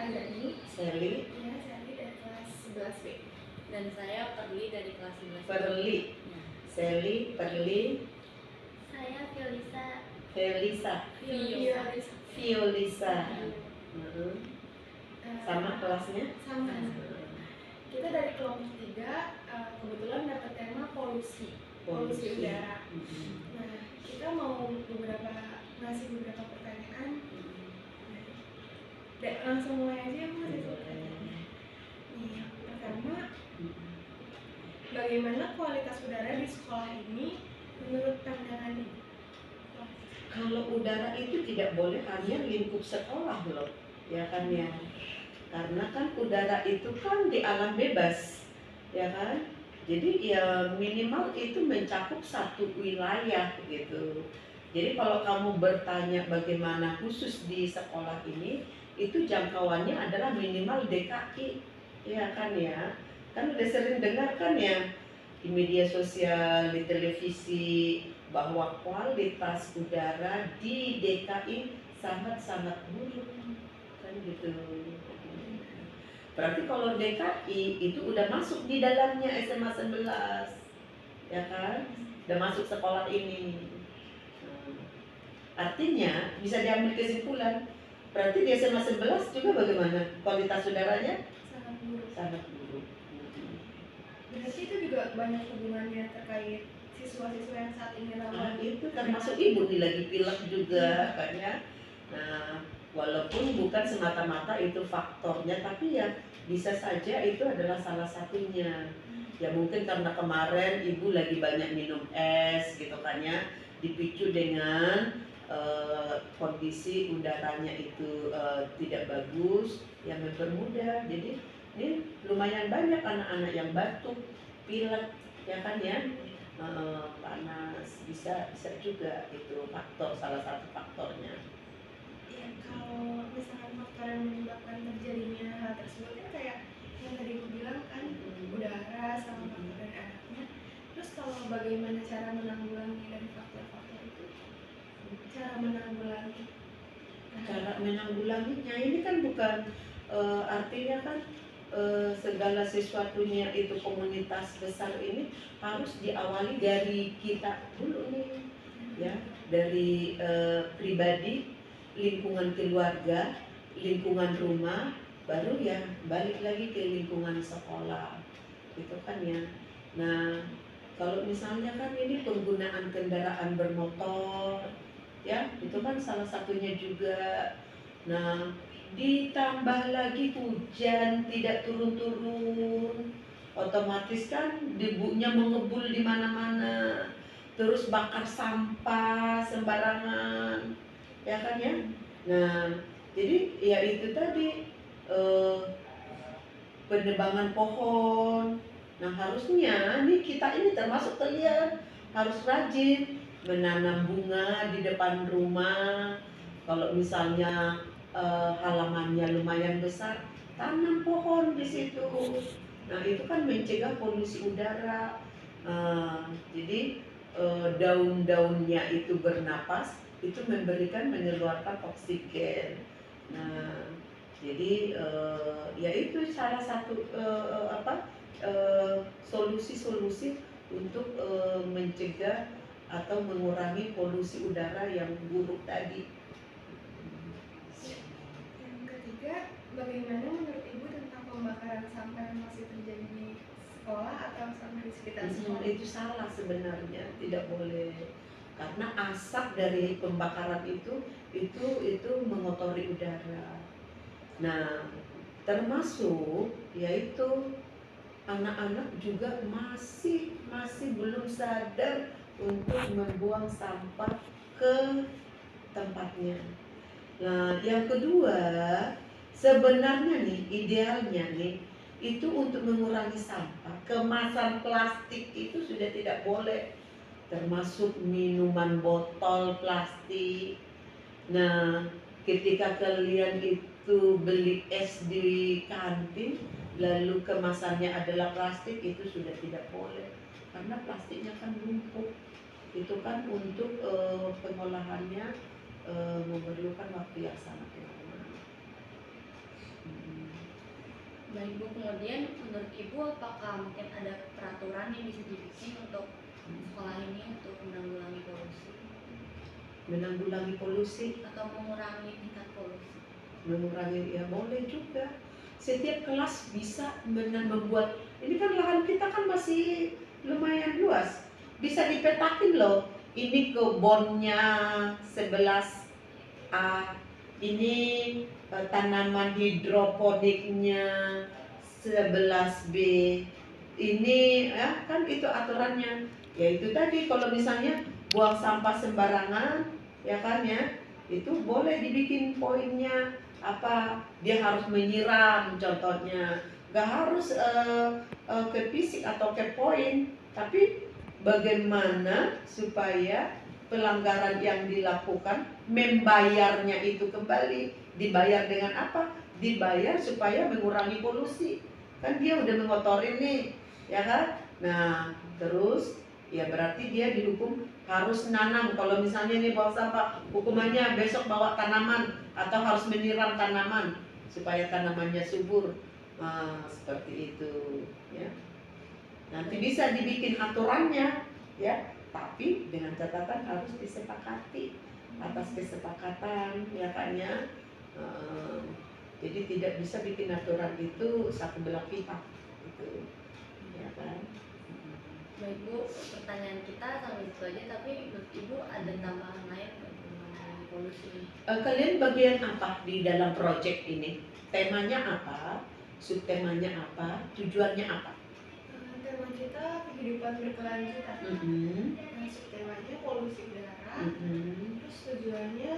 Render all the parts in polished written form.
Azani. Sally. Iya, Sally dari kelas 11B. Dan saya Perli dari kelas 11. Perli. Ya. Sally, Perli. Saya Violisa. Violisa. Violisa. Sama kelasnya? Sama. Kita dari kelompok 3 kebetulan dapat tema polusi udara. Nah, kita mau ngasih beberapa pertanyaan. Langsung mulai aja ya Mas. Nih, yang pertama, bagaimana kualitas udara di sekolah ini menurut pandangan Ibu? Kalau udara itu tidak boleh hanya lingkup sekolah loh, ya kan ya. Karena kan udara itu kan di alam bebas, ya kan. Jadi ya minimal itu mencakup satu wilayah gitu. Jadi kalau kamu bertanya bagaimana khusus di sekolah ini, itu jangkauannya adalah minimal DKI, ya kan ya. Kan udah sering dengar kan ya di media sosial, di televisi, bahwa kualitas udara di DKI sangat-sangat buruk, kan gitu. Berarti kalau DKI itu udah masuk di dalamnya SMA 11, ya kan? Udah masuk sekolah ini. Artinya bisa diambil kesimpulan, berarti di SMA 11 juga bagaimana kualitas udaranya? Sangat buruk. Sangat buruk. Berarti itu juga banyak hubungannya terkait siswa-siswa yang saat ini rawan. Itu termasuk ibu nih lagi pilek juga kan ya. Nah, walaupun bukan semata-mata itu faktornya, tapi ya bisa saja itu adalah salah satunya. Ya mungkin karena kemarin ibu lagi banyak minum es gitu kan ya, dipicu dengan kondisi udaranya itu tidak bagus, yang mempermudah. Jadi ini lumayan banyak anak-anak yang batuk, pilek, ya kan ya. Panas bisa juga itu salah satu faktornya. Ya, kalau misalkan faktor yang menyebabkan terjadinya hal tersebut kan kayak yang tadi aku bilang kan, udara sama faktor dari anaknya. Terus kalau bagaimana cara menanggulangi dari faktor-faktor itu? Cara menanggulanginya ini kan bukan artinya kan segala sesuatunya itu komunitas besar ini harus diawali dari kita dulu nih, ya, dari pribadi, lingkungan keluarga, lingkungan rumah, baru ya balik lagi ke lingkungan sekolah, gitu kan ya. Nah, kalau misalnya kan ini penggunaan kendaraan bermotor, ya itu kan salah satunya juga. Nah, ditambah lagi hujan tidak turun-turun, otomatis kan debunya mengebul di mana-mana, terus bakar sampah sembarangan, ya kan ya. Nah, jadi ya itu tadi penebangan pohon. Nah, harusnya nih kita ini termasuk kalian harus rajin menanam bunga di depan rumah. Kalau misalnya halamannya lumayan besar, tanam pohon di situ. Nah, itu kan mencegah polusi udara. Jadi daun-daunnya itu bernapas, itu mengeluarkan oksigen. Nah, jadi ya itu salah satu solusi-solusi untuk mencegah atau mengurangi polusi udara yang buruk tadi. Yang ketiga, bagaimana menurut Ibu tentang pembakaran sampah yang masih terjadi di sekolah atau sampah di sekitar sekolah? Itu salah sebenarnya, tidak boleh. Karena asap dari pembakaran itu mengotori udara. Nah, termasuk yaitu anak-anak juga masih belum sadar untuk membuang sampah ke tempatnya. Nah, yang kedua, sebenarnya nih idealnya nih itu untuk mengurangi sampah, kemasan plastik itu sudah tidak boleh, termasuk minuman botol plastik. Nah, ketika kalian itu beli es di kantin lalu kemasannya adalah plastik, itu sudah tidak boleh, karena plastiknya kan numpuk. Itu kan untuk pengolahannya memerlukan waktu yang sangat lama. Baik Bu, kemudian menurut Ibu apakah mungkin ada peraturan yang bisa dibikin untuk sekolah ini untuk menanggulangi polusi Menanggulangi polusi, atau mengurangi tingkat polusi? mengurangi, ya boleh juga. Setiap kelas bisa membuat, ini kan lahan kita kan masih lumayan luas, bisa dipetakin loh. Ini kebunnya 11A, ini tanaman hidroponiknya 11B, ini ya kan itu aturannya. Ya itu tadi, kalau misalnya buang sampah sembarangan, ya kan ya, itu boleh dibikin poinnya apa, dia harus menyiram contohnya, gak harus ke fisik atau ke poin, tapi bagaimana supaya pelanggaran yang dilakukan membayarnya itu kembali. Dibayar dengan apa? Dibayar supaya mengurangi polusi, kan dia udah mengotorin nih, ya kan. Nah terus ya berarti dia dihukum harus nanam. Kalau misalnya nih buang sampah, hukumannya besok bawa tanaman atau harus menyiram tanaman supaya tanamannya subur. Nah, seperti itu ya. Nanti bisa dibikin aturannya ya, tapi dengan catatan harus disepakati atas kesepakatan, ya kan ya. Jadi tidak bisa bikin aturan itu satu belah pihak gitu, ya kan. Baik Bu, pertanyaan kita sampai situ aja, tapi menurut Ibu ada tambahan lain mengenai polusi ini? Kalian bagian apa di dalam proyek ini? Temanya apa? Subtemanya apa? Tujuannya apa? Tema kita kehidupan berkelanjutan. Nah, subtemanya polusi udara. Terus tujuannya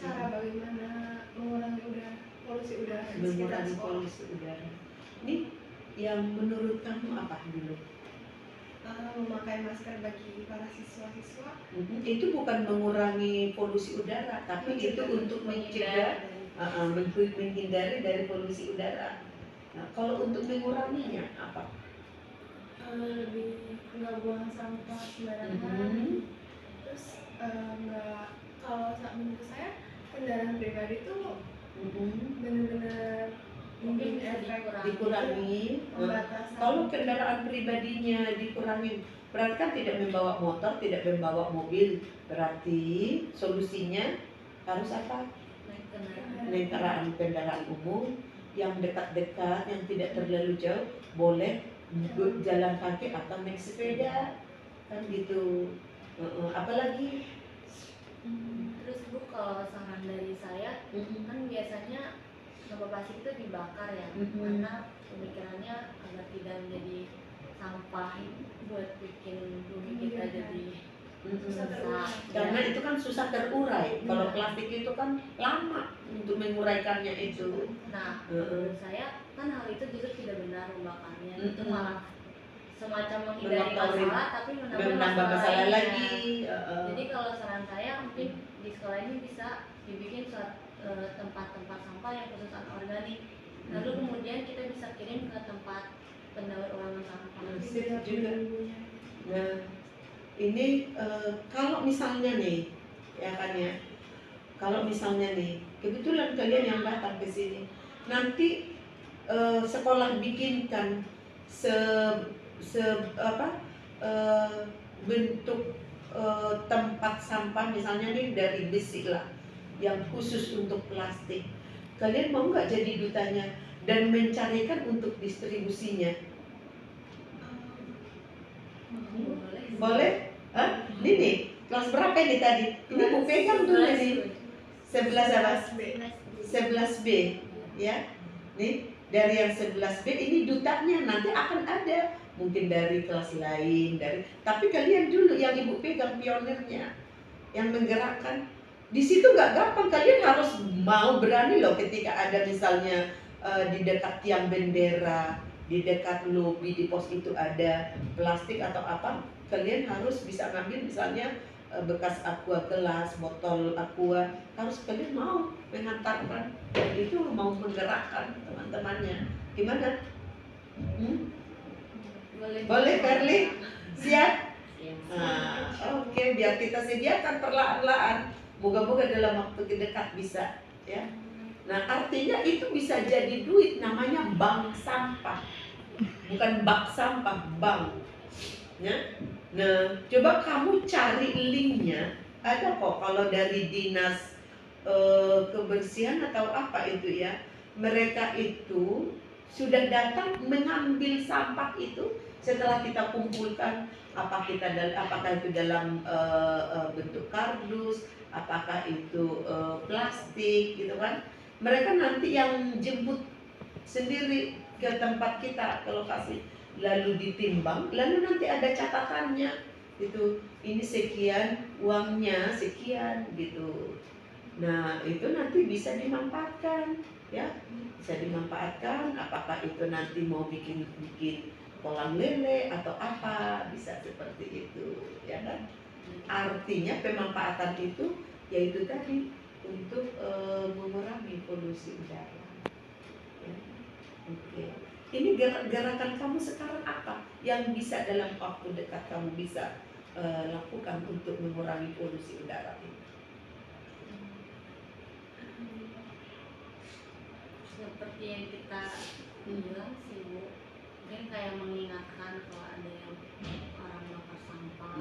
cara bagaimana mengurangi polusi udara di sekitar Mengurangi sekolah. polusi udara. Ini yang menurut kamu apa dulu? Memakai masker bagi para siswa-siswa. Itu bukan mengurangi polusi udara, tapi itu untuk mencegah, menghindari dari polusi udara. Nah, kalau untuk menguranginya apa? Lebih nggak buang sampah sembarangan. Terus nggak, kalau menurut saya kendaraan pribadi tuh benar-benar Mungkin bisa efek dikurangi. pembatasan. Kalau kendaraan pribadinya dikurangin, berarti kan tidak membawa motor, tidak membawa mobil. Berarti solusinya harus apa? naik Kendaraan umum yang dekat-dekat, yang tidak terlalu jauh, boleh jalan kaki atau naik sepeda, kan gitu. Apalagi Terus Bu, kalau saran dari saya, kan biasanya sampah plastik itu dibakar ya, karena pemikirannya agar tidak menjadi sampah buat bikin bumi kita jadi Susah terurai. karena itu kan susah terurai. Kalau plastik itu kan lama untuk menguraikannya itu. Nah, menurut saya kan hal itu justru tidak benar membakarnya, itu malah semacam menghindari Mengotori, masalah tapi menambah masalah lainnya. lagi. Jadi kalau saran saya mungkin di sekolah ini bisa dibikin tempat-tempat sampah yang khusus organik. Lalu kemudian kita bisa kirim ke tempat pendaur ulang sampah. Bisa juga. Nah, ini kalau misalnya nih, ya kan ya, kalau misalnya nih, kebetulan kalian yang datang ke sini, nanti sekolah bikinkan bentuk tempat sampah, misalnya nih dari besi lah, yang khusus untuk plastik. Kalian mau nggak jadi dutanya dan mencarikan untuk distribusinya? Boleh? Hah? Ini nih, kelas berapa ini tadi? Ini Bu pegang dulu nih. 11 apa? 11B. Ya. Nih, dari yang 11B ini dutanya nanti akan ada. Mungkin dari kelas lain, tapi kalian dulu yang Ibu pegang pionirnya, yang menggerakkan. Di situ nggak gampang, kalian harus mau berani loh ketika ada misalnya di dekat tiang bendera, di dekat lobi di pos itu ada plastik atau apa, kalian harus bisa ngambil misalnya bekas aqua gelas, botol aqua, harus kalian mau mengantarkan, itu mau menggerakkan teman-temannya. Gimana? Boleh Verly? Siap? Nah, oke, biar kita sediakan perlahan-lahan. Moga-moga dalam waktu dekat bisa, ya. Nah, artinya itu bisa jadi duit, namanya bank sampah. Bukan bak sampah, bank. Ya. Nah, coba kamu cari linknya. Ada kok kalau dari dinas kebersihan atau apa itu ya. Mereka itu sudah datang mengambil sampah itu setelah kita kumpulkan, apakah itu dalam bentuk kardus, apakah itu plastik gitu kan. Mereka nanti yang jemput sendiri ke tempat kita ke lokasi, lalu ditimbang, lalu nanti ada catatannya itu, ini sekian, uangnya sekian gitu. Nah, itu nanti bisa dimanfaatkan ya, bisa dimanfaatkan, apakah itu nanti mau bikin kolam lele atau apa, bisa seperti itu ya kan. Artinya pemanfaatan itu yaitu tadi untuk mengurangi polusi udara ya. Oke. Ini gerakan kamu sekarang apa yang bisa dalam waktu dekat kamu bisa lakukan untuk mengurangi polusi udara ini? Seperti yang kita bilang sih Bu, mungkin kayak mengingatkan kalau ada yang orang bakar sampah.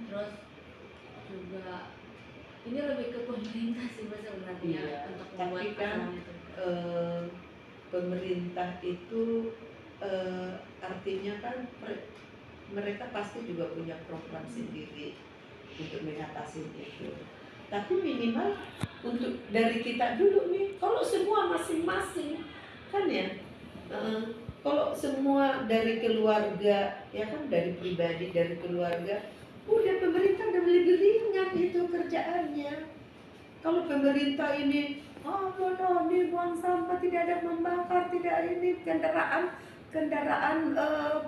Terus juga ini lebih ke pemerintah sih Bu sebenarnya, Iya, untuk tapi membuat kan, aturan itu. Pemerintah itu artinya kan mereka pasti juga punya program sendiri untuk mengatasi itu. Tapi minimal untuk dari kita dulu nih, kalau semua masing-masing kan ya, kalau semua dari keluarga ya kan, dari pribadi, dari keluarga, udah pemerintah udah lebih ringan itu kerjaannya. Kalau pemerintah ini, ini buang sampah, tidak ada membakar, tidak ini kendaraan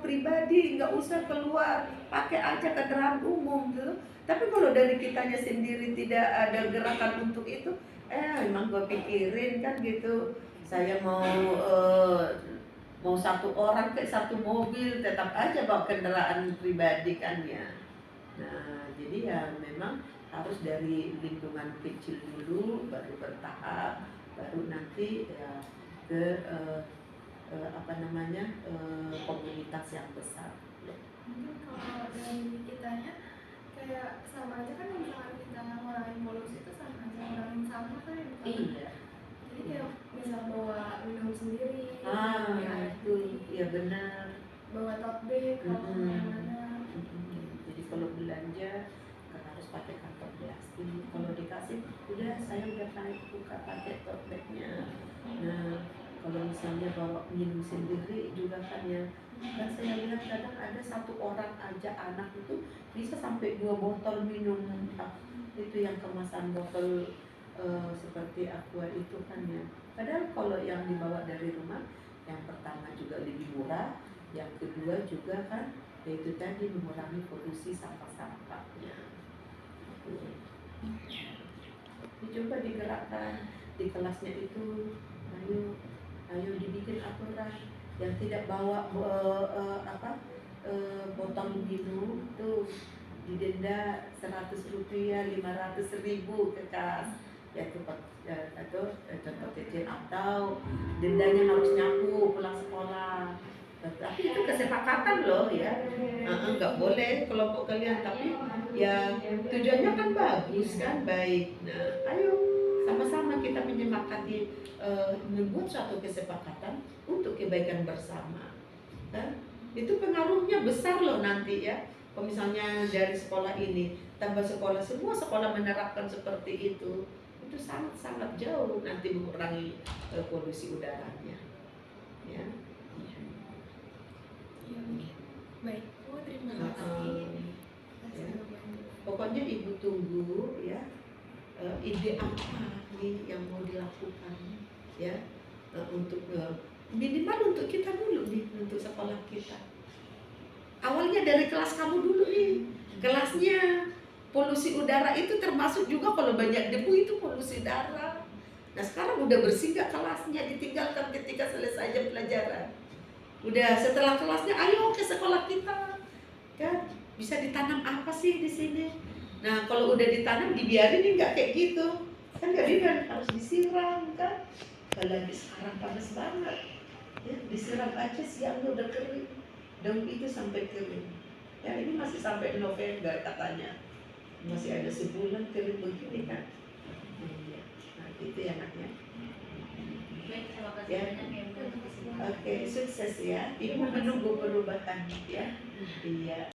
pribadi nggak usah keluar, pakai aja kendaraan umum gitu. Tapi kalau dari kitanya sendiri tidak ada gerakan untuk itu, emang gue pikirin kan gitu. Saya mau satu orang kayak satu mobil, tetap aja bawa kendaraan pribadi kan ya. Nah, jadi ya memang harus dari lingkungan kecil dulu, baru bertahap, baru nanti ya ke komunitas yang besar. Mungkin kalau dari kitanya kayak sama aja kan, misalkan kita ngurangin polusi itu sama aja ngurangin sampah kan ya. Iya. Jadi kayak misal bawa minum sendiri, Itu ya benar. bawa tote bag kalau kemana-mana. Jadi kalau belanja kan harus pakai kantong plastik. Kalau dikasih, udah saya udah buka pakai tote bagnya. Nah, kalau misalnya bawa minum sendiri juga kan ya, kan saya lihat kadang ada satu orang aja anak itu bisa sampai 2 botol minum itu yang kemasan botol seperti aqua itu kan ya. Padahal kalau yang dibawa dari rumah, yang pertama juga lebih murah, yang kedua juga kan yaitu tadi mengurangi polusi sampah-sampahnya. Dicoba digerakkan di kelasnya itu, ayo dibikin aturan yang tidak bawa botol minum tuh didenda 100 rupiah, 500 ribu ke kas ya, atau contoh kecil, atau dendanya harus nyapu pulang sekolah. Tapi itu kesepakatan loh ya, nggak boleh kelompok kalian, tapi ya tujuannya kan bagus kan, baik. Nah, ayo sama-sama kita menyepakati membuat suatu kesepakatan untuk kebaikan bersama kan. Itu pengaruhnya besar loh nanti ya. Kalau misalnya dari sekolah ini tambah sekolah, semua sekolah menerapkan seperti itu sangat-sangat jauh nanti mengurangi polusi udaranya ya. Baik, terima kasih. Ya. Pokoknya ibu tunggu ya, ide apa nih yang mau dilakukan ya, untuk minimal untuk kita dulu nih, untuk sekolah kita. Awalnya dari kelas kamu dulu nih, kelasnya polusi udara itu termasuk juga kalau banyak debu itu polusi udara. Nah sekarang udah bersih gak kelasnya, ditinggalkan ketika selesai jam pelajaran. Udah setelah kelasnya, ayo ke sekolah kita kan, bisa ditanam apa sih di sini. Nah kalau udah ditanam, dibiarin nggak kayak gitu kan jadi kan harus disiram kan, apalagi sekarang panas banget ya, disiram aja siang tuh udah kering, daun itu sampai kering ya. Ini masih sampai November katanya, masih ada sebulan kering begini kan. Iya. Nah itu ya anaknya. Baik, terima kasih Ya. banyak ya Bu. Oke, sukses ya. Ibu menunggu perubahan ya. Iya.